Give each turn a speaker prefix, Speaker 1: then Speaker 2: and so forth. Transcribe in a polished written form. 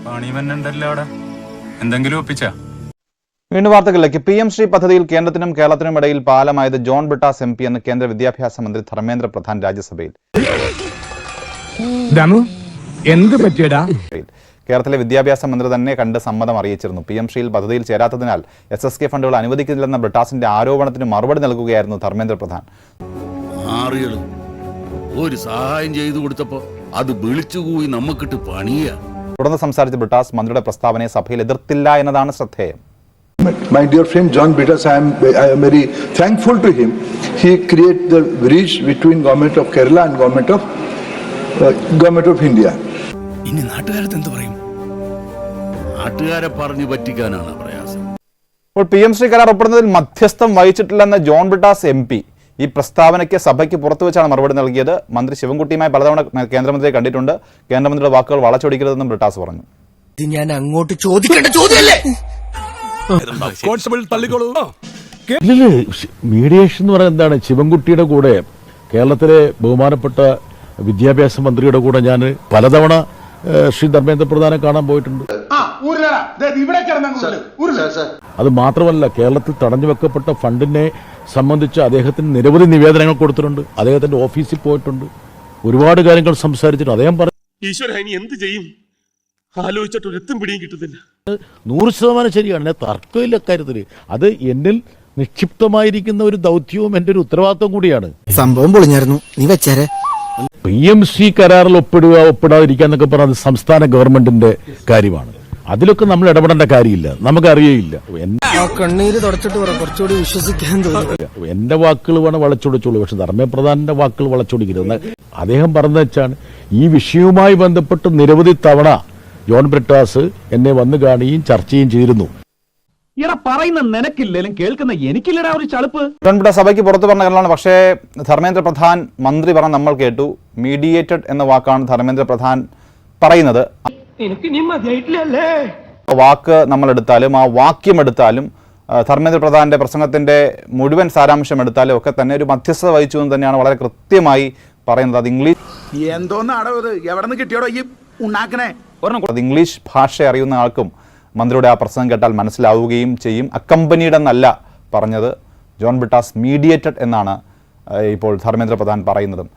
Speaker 1: പണിമന്നുണ്ടല്ലോ അവിടെ. എന്തെങ്കിലും ഒപ്പിച്ചാ?
Speaker 2: വീണ്ടും വാർത്തകളിലേക്ക്. PM ശ്രീ പദ്ധതിയിൽ കേന്ദ്രത്തിനും കേരളത്തിനും ഇടയിൽ പാലമായത് ജോൺ ബ്രിട്ടാസ് MP എന്ന് കേന്ദ്ര വിദ്യാഭ്യാസ മന്ത്രി ധർമ്മേന്ദ്ര പ്രധാൻ രാജ്യസഭയിൽ.
Speaker 3: എന്ത് പറ്റിയടാ?
Speaker 2: കേരളത്തിലെ വിദ്യാഭ്യാസ മന്ത്രി തന്നെ കണ്ട് സമ്മതം അറിയിച്ചിരുന്നു. PM ശ്രീയിൽ പദ്ധതിയിൽ ചേരാത്തതിനാൽ SSK ഫണ്ടുകൾ അനുവദിക്കുന്നില്ലെന്ന ബ്രിട്ടാസിന്റെ ആരോപണത്തിന് മറുപടി നൽകുകയായിരുന്നു ധർമ്മേന്ദ്ര പ്രധാൻ.
Speaker 4: ഒരു സഹായം ചെയ്തു കൊടുത്തപ്പോ അത് വിളിച്ചുകൂയി നമുക്കിട്ട് പണിയ.
Speaker 2: തുടർന്ന് സംസാരിച്ച ബ്രിട്ടാസ് മന്ത്രിയുടെ പ്രസ്താവനയെ സഭയിൽ എതിർത്തില്ല എന്നതാണ് ശ്രദ്ധേയം.
Speaker 5: My dear friend John Brittas, I am very thankful to him. He created the bridge between government of Kerala and government of India.
Speaker 4: ഇനി നാട്ടുകാരത്ത് എന്ത് പറയും? നാട്ടുകാരെ പറഞ്ഞു പറ്റിക്കാനാണ് പ്രയാസം.
Speaker 2: ഇപ്പോൾ PM ശ്രീ കരാർ ഒപ്പിടുന്നതിൽ മധ്യസ്ഥം വഹിച്ചിട്ടില്ലെന്ന ജോൺ ബ്രിട്ടാസ് MP ഈ പ്രസ്താവനയ്ക്ക് സഭയ്ക്ക് പുറത്തു വെച്ചാണ് മറുപടി നൽകിയത്. മന്ത്രി ശിവൻകുട്ടിയുമായി പലതവണ കേന്ദ്രമന്ത്രിയെ കണ്ടിട്ടുണ്ട്. കേന്ദ്രമന്ത്രിയുടെ വാക്കുകൾ വളച്ചൊടിക്കരുതെന്നും ബ്രിട്ടാസ് പറഞ്ഞു.
Speaker 6: ഞാൻ അങ്ങോട്ട് ചോദിക്കേണ്ട ചോദ്യമല്ലേ?
Speaker 7: മീഡിയേഷൻ എന്ന് പറയുന്നത് എന്താണ്? ശിവൻകുട്ടിയുടെ കൂടെ കേരളത്തിലെ ബഹുമാനപ്പെട്ട വിദ്യാഭ്യാസ മന്ത്രിയുടെ കൂടെ ഞാൻ പലതവണ ശ്രീ ധർമ്മേന്ദ്ര പ്രധാനെ കാണാൻ പോയിട്ടുണ്ട്. അത് മാത്രമല്ല, കേരളത്തിൽ തടഞ്ഞു വെക്കപ്പെട്ട ഫണ്ടിനെ സംബന്ധിച്ച് അദ്ദേഹത്തിന് നിരവധി നിവേദനങ്ങൾ കൊടുത്തിട്ടുണ്ട്. അദ്ദേഹത്തിന്റെ ഓഫീസിൽ പോയിട്ടുണ്ട്, ഒരുപാട് കാര്യങ്ങൾ സംസാരിച്ചിട്ടുണ്ട്. അദ്ദേഹം പറഞ്ഞു,
Speaker 8: ഈശ്വര ഇനി എന്ത് ചെയ്യും ആലോചിച്ചിട്ട് ഒരെത്തും പിടിയും കിട്ടുന്നില്ല.
Speaker 7: 100% ശരിയാണ്, തർക്കമില്ല കാര്യത്തിൽ. അത് എന്നിൽ നിക്ഷിപ്തമായിരിക്കുന്ന ഒരു ദൗത്യവും എന്റെ ഒരു ഉത്തരവാദിത്വം കൂടിയാണ്.
Speaker 6: സംഭവം പൊളിഞ്ഞായിരുന്നു, നീ വെച്ചേരെ.
Speaker 7: PMC കരാറിൽ ഒപ്പിടാതിരിക്കുക എന്നൊക്കെ പറഞ്ഞത് സംസ്ഥാന ഗവൺമെന്റിന്റെ കാര്യമാണ്. അതിലൊക്കെ നമ്മൾ ഇടപെടേണ്ട കാര്യമില്ല, നമുക്കറിയില്ല.
Speaker 6: കണ്ണീര് തുടച്ചിട്ട് കുറച്ചുകൂടി വിശ്വസിക്കാൻ തോന്നുന്നു.
Speaker 7: എന്റെ വാക്കുകൾ വേണം വളച്ചൊടിച്ചോളൂ, പക്ഷെ ധർമ്മപ്രധാനന്റെ വാക്കുകൾ വളച്ചൊടിക്കരുത്. അദ്ദേഹം പറഞ്ഞു വെച്ചാണ്, ഈ വിഷയവുമായി ബന്ധപ്പെട്ട് നിരവധി തവണ ജോൺ ബ്രിട്ടാസ് എന്നെ വന്നു കാണുകയും ചർച്ചയും ചെയ്തിരുന്നു.
Speaker 3: പറയുന്ന നിനക്കില്ലേലും കേൾക്കുന്ന എനിക്കില്ലടാ ഒരു ചളുപ്പ്.
Speaker 2: ജോൺ ബ്രിട്ടാസ് സഭയ്ക്ക് പുറത്തു പറഞ്ഞ കാര്യമാണ്. പക്ഷേ ധർമ്മേന്ദ്ര പ്രധാൻ മന്ത്രി പറഞ്ഞ നമ്മൾ കേട്ടു. മീഡിയേറ്റഡ് എന്ന വാക്കാണ് ധർമ്മേന്ദ്ര പ്രധാൻ പറയുന്നത്. വാക്ക് നമ്മൾ എടുത്താലും ആ വാക്യം എടുത്താലും ധർമ്മേന്ദ്ര പ്രധാന്റെ പ്രസംഗത്തിന്റെ മുഴുവൻ സാരാംശം എടുത്താലും ഒക്കെ തന്നെ ഒരു മധ്യസ്ഥത വഹിച്ചു എന്ന് തന്നെയാണ് വളരെ കൃത്യമായി പറയുന്നത്. അത് ഇംഗ്ലീഷ് ഭാഷ അറിയുന്ന ആൾക്കും മന്ത്രിയുടെ ആ പ്രസംഗം കേട്ടാൽ മനസ്സിലാവുകയും ചെയ്യും. അക്കമ്പനീഡ് എന്നല്ല പറഞ്ഞത്, ജോൺ ബ്രിട്ടാസ് മീഡിയേറ്റഡ് എന്നാണ് ഇപ്പോൾ ധർമ്മേന്ദ്ര പ്രധാൻ പറയുന്നതും.